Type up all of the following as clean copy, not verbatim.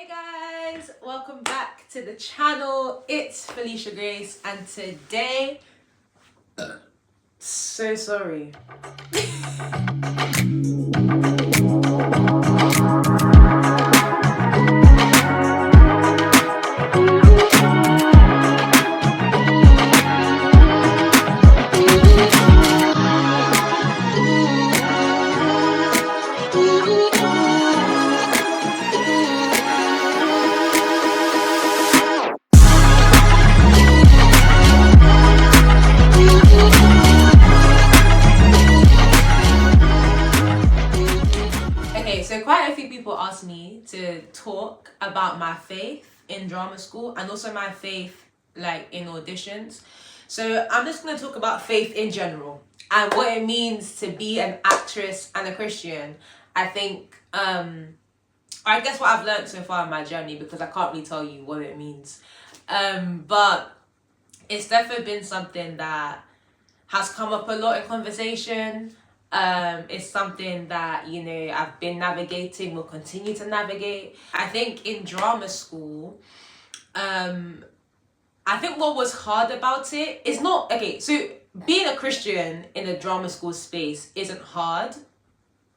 Hey guys, welcome back to the channel. It's Felicia Grace, and today, so sorry. Okay, so quite a few people asked me to talk about my faith in drama school and also my faith like in auditions. So I'm just going to talk about faith in general and what it means to be an actress and a Christian. I think I guess what I've learned so far in my journey, because I can't really tell you what it means. But it's definitely been something that has come up a lot in conversation. It's something that, I've been navigating, will continue to navigate. I think in drama school, I think what was hard about it is not, okay, so being a Christian in a drama school space isn't hard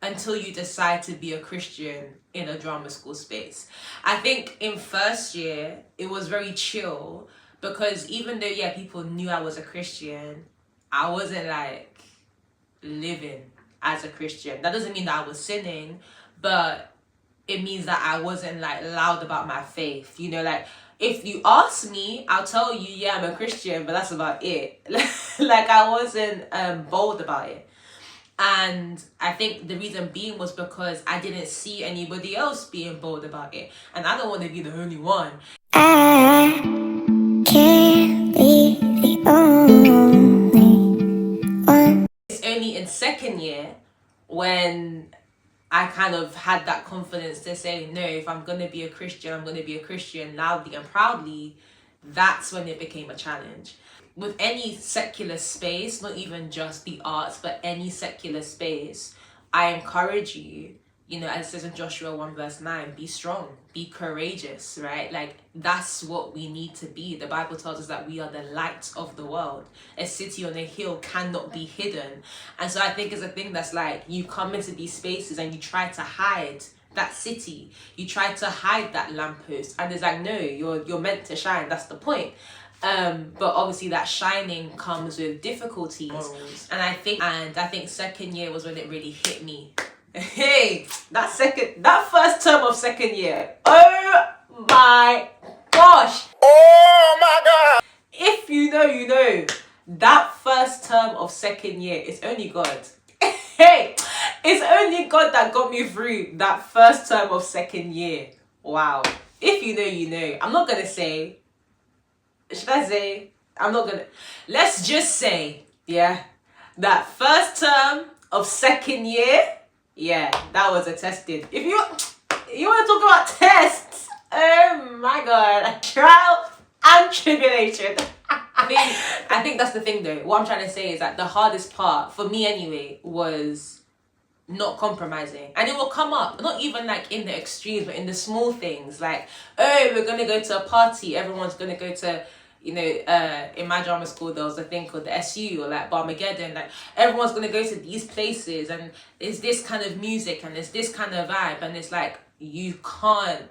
until you decide to be a Christian in a drama school space. I think in first year, it was very chill because even though, people knew I was a Christian, I wasn't like living as a Christian. That doesn't mean that I was sinning, but it means that I wasn't like loud about my faith. Like if you ask me, I'll tell you, yeah, I'm a Christian, but that's about it. Like I wasn't bold about it. And I think the reason being was because I didn't see anybody else being bold about it. And I don't want to be the only one. I can't be the only one. It's only in second year when I kind of had that confidence to say, no, if I'm going to be a Christian, I'm going to be a Christian loudly and proudly. That's when it became a challenge. With any secular space, not even just the arts, but any secular space, I encourage you, as it says in Joshua 1 verse 9, be strong, be courageous, right? Like that's what we need to be. The Bible tells us that we are the light of the world. A city on a hill cannot be hidden. And so I think it's a thing that's like, you come into these spaces and you try to hide that city. You try to hide that lamppost. And it's like, no, you're meant to shine. That's the point. But obviously that shining comes with difficulties. And I think second year was when it really hit me. Hey, that first term of second year. Oh my gosh. Oh my God. If you know, you know. That first term of second year, it's only God. Hey, it's only God that got me through that first term of second year. Wow. If you know, you know. I'm not going to say, should I say? I'm not going to. Let's just say, that first term of second year, that was a testing. If you want to talk about tests, oh my God, trial and tribulation. I think that's the thing though. What I'm trying to say is that the hardest part, for me anyway, was not compromising. And it will come up, not even like in the extremes, but in the small things. Like, oh, we're going to go to a party. Everyone's going to go to, in my drama school, there was a thing called the SU or like Barmageddon. Like everyone's going to go to these places and there's this kind of music and there's this kind of vibe. And it's like, you can't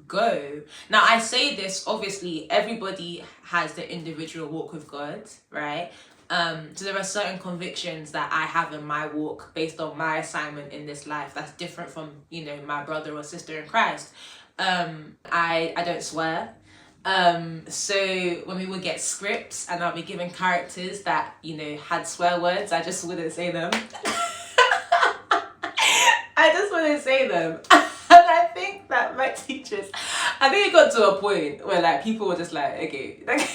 go. Now I say this, obviously everybody has their individual walk with God, right? So there are certain convictions that I have in my walk based on my assignment in this life that's different from, my brother or sister in Christ. I don't swear. So when we would get scripts and I'll be given characters that, had swear words, I just wouldn't say them. I just wouldn't say them. And I think that my teachers, I think it got to a point where like people were just like, okay, like,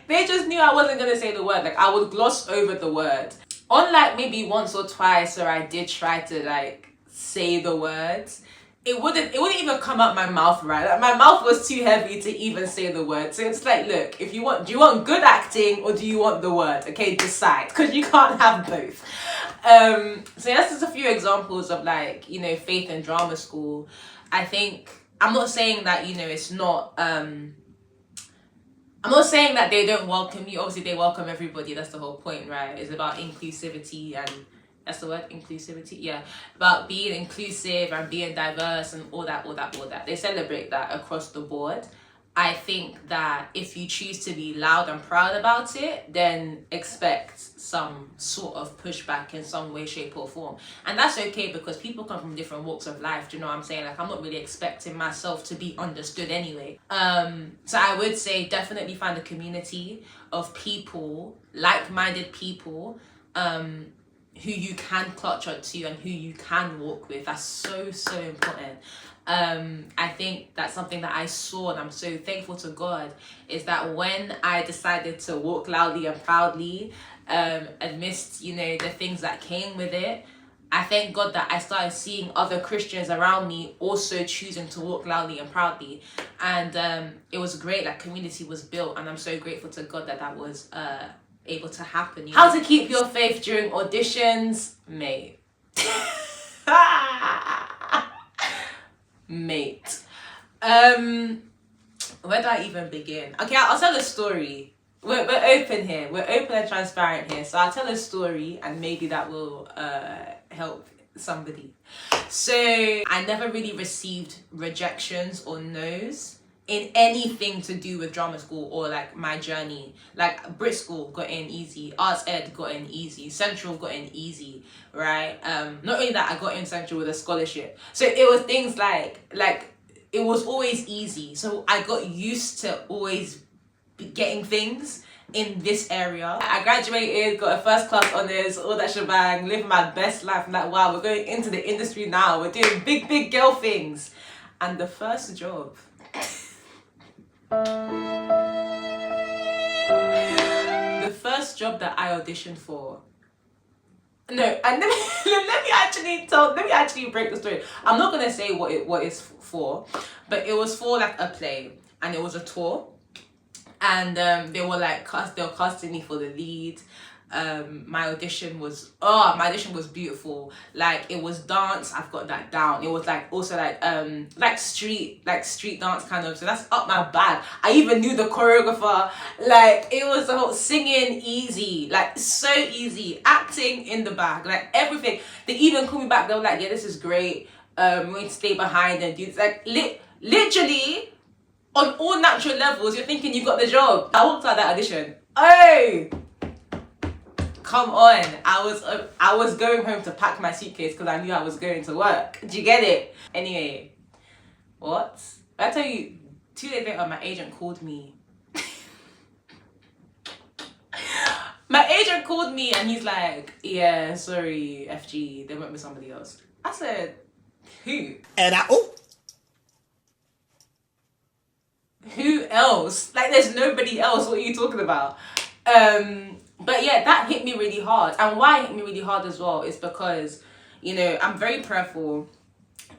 they just knew I wasn't going to say the word. Like I would gloss over the word. Unlike maybe once or twice where I did try to like say the words, it wouldn't even come out my mouth right. Like my mouth was too heavy to even say the word. So it's like, look, do you want good acting or do you want the word? Okay, decide, because you can't have both. So that's just a few examples of like, faith in drama school. I think I'm not saying that, you know, it's not, I'm not saying that they don't welcome you. Obviously, they welcome everybody. That's the whole point, right? It's about inclusivity, and that's the word, inclusivity. Yeah, about being inclusive and being diverse and all that, all that, all that. They celebrate that across the board. I think that if you choose to be loud and proud about it, then expect some sort of pushback in some way, shape, or form. And that's okay, because people come from different walks of life. Do you know what I'm saying? Like, I'm not really expecting myself to be understood anyway. So I would say definitely find a community of people, like-minded people, who you can clutch onto and who you can walk with. That's so, so important. I think that's something that I saw, and I'm so thankful to God, is that when I decided to walk loudly and proudly, amidst, you know, the things that came with it, I thank God that I started seeing other Christians around me also choosing to walk loudly and proudly. And it was great. Like, community was built, and I'm so grateful to God that that was able to happen. How to keep your faith during auditions, mate. Mate. Where do I even begin? Okay, I'll tell a story. We're open here. We're open and transparent here. So I'll tell a story, and maybe that will help somebody. So I never really received rejections or no's in anything to do with drama school or like my journey. Like, Brit school got in easy, arts ed got in easy, central got in easy, right? Not only that, I got in central with a scholarship. So it was things like it was always easy. So I got used to always getting things in this area. I graduated, got a first class honours, all that shebang, living my best life. I'm like, wow, we're going into the industry now. We're doing big girl things. And the first job, the first job that I auditioned for. No, and let me actually break the story. I'm not gonna say what it's for, but it was for like a play, and it was a tour, and they were casting me for the lead. My audition was beautiful. Like, it was dance, I've got that down. It was like also like street dance kind of, so that's up my bag. I even knew the choreographer. Like, it was the whole singing easy, like so easy, acting in the bag, like everything. They even called me back, they were like, yeah, this is great, we're going to stay behind and do this. Like, literally on all natural levels, you're thinking you got the job. I walked out that audition, oh, come on. I was going home to pack my suitcase because I knew I was going to work. Do you get it? Anyway, what? I tell you, 2 days later, my agent called me. My agent called me and he's like, yeah, sorry, FG, they went with somebody else. I said, who? And who else? Like, there's nobody else. What are you talking about? But yeah, that hit me really hard. And why it hit me really hard as well is because, you know, I'm very prayerful.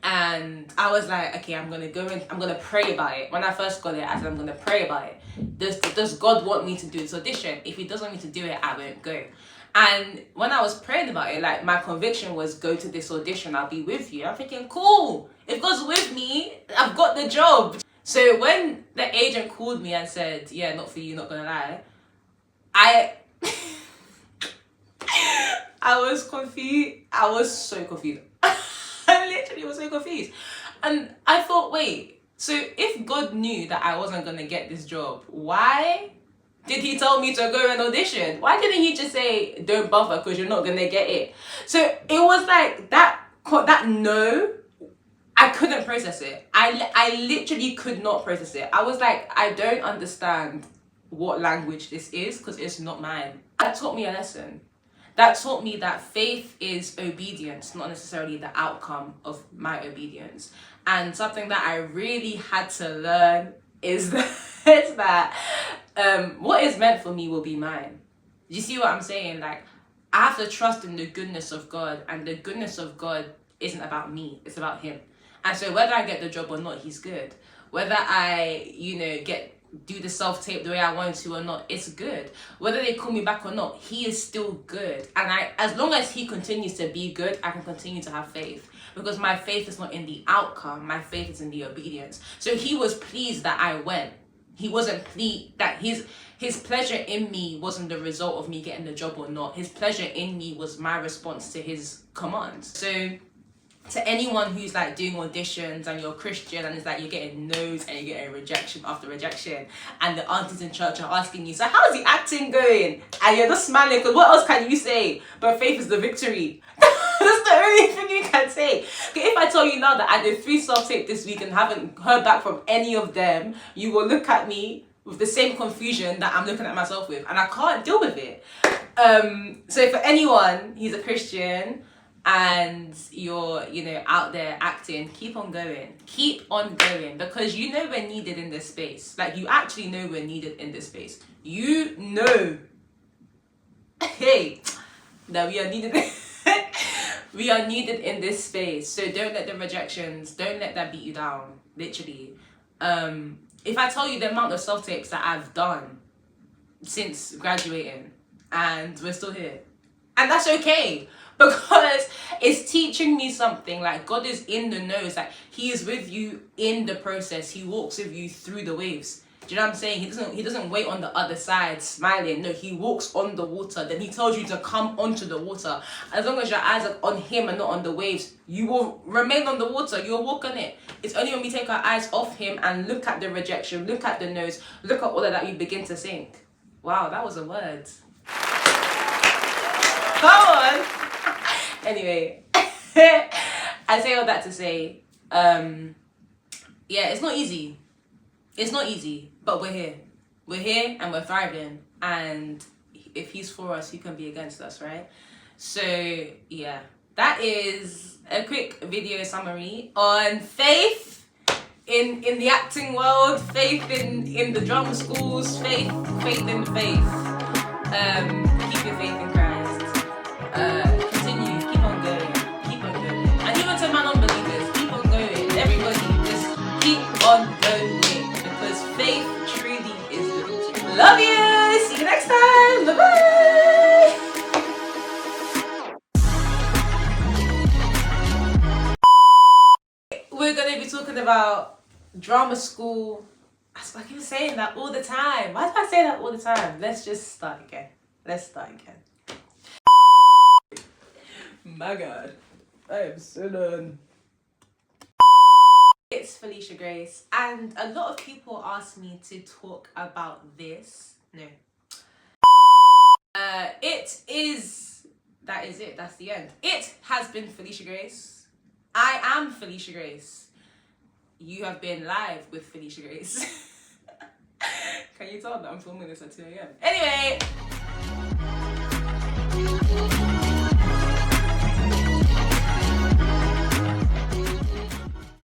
And I was like, okay, I'm going to go and I'm going to pray about it. When I first got it, I said, I'm going to pray about it. Does God want me to do this audition? If he doesn't want me to do it, I won't go. And when I was praying about it, like, my conviction was, go to this audition, I'll be with you. I'm thinking, cool. If God's with me, I've got the job. So when the agent called me and said, yeah, not for you, not going to lie, I was confused. I was so confused. I literally was so confused. And I thought, wait, so if God knew that I wasn't going to get this job, why did he tell me to go and audition? Why didn't he just say, don't bother because you're not going to get it? So it was like that no, I couldn't process it. I literally could not process it. I was like, I don't understand what language this is because it's not mine. That taught me a lesson. That taught me that faith is obedience, not necessarily the outcome of my obedience. And something that I really had to learn is that what is meant for me will be mine. Do you see what I'm saying? Like, I have to trust in the goodness of God, and the goodness of God isn't about me, it's about him. And so whether I get the job or not, he's good. Whether I, do the self-tape the way I want to or not, it's good. Whether they call me back or not, he is still good. And as long as he continues to be good, I can continue to have faith. because my faith is not in the outcome, my faith is in the obedience. So he was pleased that I went. He wasn't pleased that his pleasure in me wasn't the result of me getting the job or not. His pleasure in me was my response to his commands. So to anyone who's like doing auditions and you're Christian and it's like you're getting no's and you're getting rejection after rejection, and the aunties in church are asking you, so how's the acting going? And you're just smiling because what else can you say? But faith is the victory. That's the only thing you can say. Okay, if I tell you now that I did 3 self-tape this week and haven't heard back from any of them, you will look at me with the same confusion that I'm looking at myself with, and I can't deal with it. So for anyone who's a Christian and you're, out there acting, keep on going. Keep on going, because you know we're needed in this space. Like, you actually know we're needed in this space. You know, hey, that we are needed. We are needed in this space. So don't let the rejections, don't let that beat you down, literally. If I tell you the amount of self-tapes that I've done since graduating, and we're still here, and that's okay, because it's teaching me something. Like, God is in the knows, like he is with you in the process. He walks with you through the waves. Do you know what I'm saying? He doesn't wait on the other side smiling. No, he walks on the water. Then he tells you to come onto the water. As long as your eyes are on him and not on the waves, you will remain on the water. You'll walk on it. It's only when we take our eyes off him and look at the rejection, look at the no's, look at all of that, we begin to sink. Wow, that was a word. Come on. Anyway, I say all that to say, yeah, it's not easy. It's not easy, but we're here. We're here and we're thriving. And if he's for us, who can be against us, right? So, yeah, that is a quick video summary on faith in the acting world, faith in the drama schools, faith in the faith. Keep your faith in Christ. Continue, keep on going. And even to my non-believers, keep on going. Everybody, just keep on going. Faith truly is the victory. Love you. See you next time. Bye-bye. We're going to be talking about drama school. I keep saying that all the time. Why do I say that all the time? Let's just start again. My God. I am so done. It's Felicia Grace, and a lot of people ask me to talk about this. No. That is it. That's the end. It has been Felicia Grace. I am Felicia Grace. You have been live with Felicia Grace. Can you tell that I'm filming this at 2 a.m.? Anyway.